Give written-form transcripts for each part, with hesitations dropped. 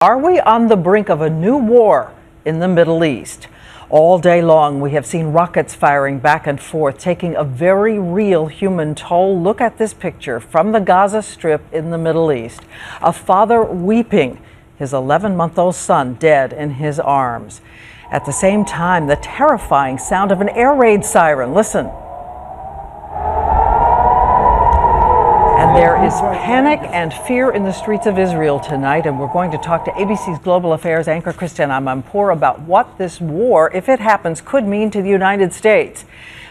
Are we on the brink of a new war in the Middle East? All day long, we have seen rockets firing back and forth, taking a very real human toll. Look at this picture from the Gaza Strip in the Middle East. A father weeping, his 11-month-old son dead in his arms. At the same time, the terrifying sound of an air raid siren. Listen. And there is panic and fear in the streets of Israel tonight, and we're going to talk to ABC's Global Affairs anchor Christian Amanpour about what this war, if it happens, could mean to the United States.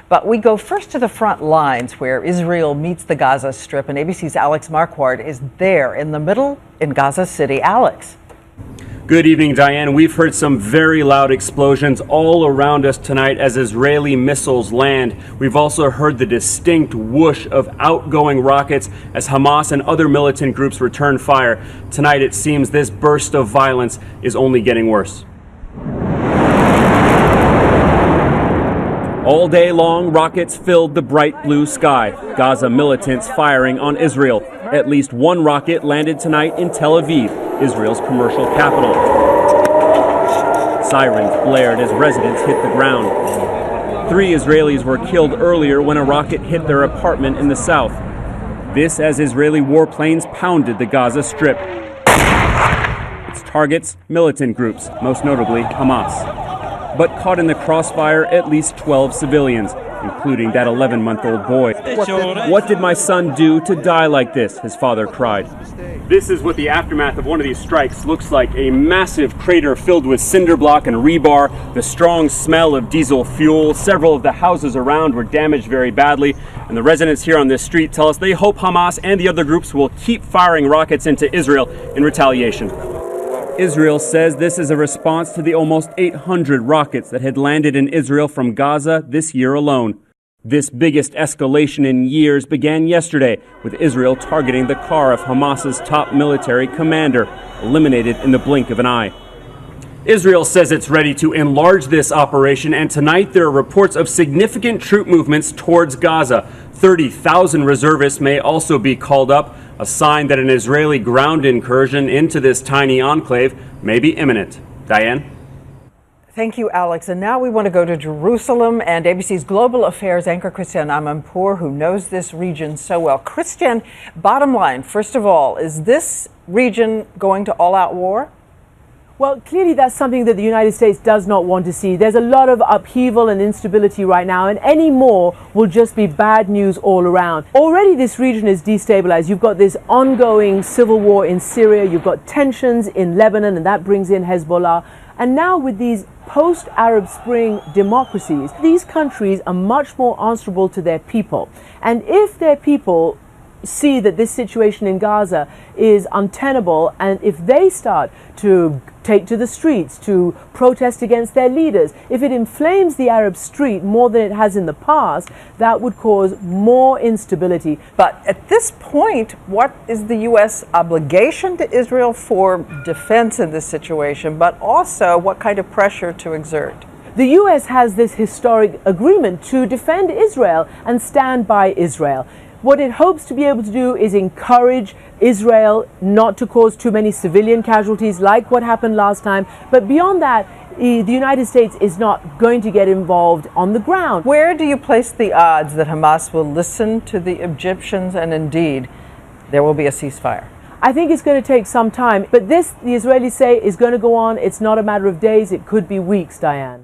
But we go first to the front lines where Israel meets the Gaza Strip, and ABC's Alex Marquardt is there in the middle in Gaza City. Alex. Good evening, Diane. We've heard some very loud explosions all around us tonight as Israeli missiles land. We've also heard the distinct whoosh of outgoing rockets as Hamas and other militant groups return fire. Tonight, it seems this burst of violence is only getting worse. All day long, rockets filled the bright blue sky. Gaza militants firing on Israel. At least one rocket landed tonight in Tel Aviv, Israel's commercial capital. Sirens blared as residents hit the ground. 3 Israelis were killed earlier when a rocket hit their apartment in the south. This as Israeli warplanes pounded the Gaza Strip. Its targets, militant groups, most notably Hamas. But caught in the crossfire, at least 12 civilians, including that 11-month-old boy. What did my son do to die like this? His father cried. This is what the aftermath of one of these strikes looks like. A massive crater filled with cinder block and rebar, the strong smell of diesel fuel. Several of the houses around were damaged very badly, and the residents here on this street tell us they hope Hamas and the other groups will keep firing rockets into Israel in retaliation. Israel says this is a response to the almost 800 rockets that had landed in Israel from Gaza this year alone. This biggest escalation in years began yesterday, with Israel targeting the car of Hamas's top military commander, eliminated in the blink of an eye. Israel says it's ready to enlarge this operation, and tonight there are reports of significant troop movements towards Gaza. 30,000 reservists may also be called up, a sign that an Israeli ground incursion into this tiny enclave may be imminent. Diane? Thank you, Alex. And now we want to go to Jerusalem and ABC's Global Affairs anchor Christian Amanpour, who knows this region so well. Christian, bottom line, first of all, is this region going to all-out war? Well, clearly that's something that the United States does not want to see. There's a lot of upheaval and instability right now, and any more will just be bad news all around. Already this region is destabilized. You've got this ongoing civil war in Syria, you've got tensions in Lebanon, and that brings in Hezbollah. And now with these post-Arab Spring democracies, these countries are much more answerable to their people. And if their people see that this situation in Gaza is untenable, and if they start to take to the streets to protest against their leaders, if it inflames the Arab street more than it has in the past, that would cause more instability. But at this point, what is the U.S. obligation to Israel for defense in this situation, but also what kind of pressure to exert? The U.S. has this historic agreement to defend Israel and stand by Israel. What it hopes to be able to do is encourage Israel not to cause too many civilian casualties like what happened last time. But beyond that, the United States is not going to get involved on the ground. Where do you place the odds that Hamas will listen to the Egyptians and indeed there will be a ceasefire? I think it's going to take some time. But this, the Israelis say, is going to go on. It's not a matter of days. It could be weeks, Diane.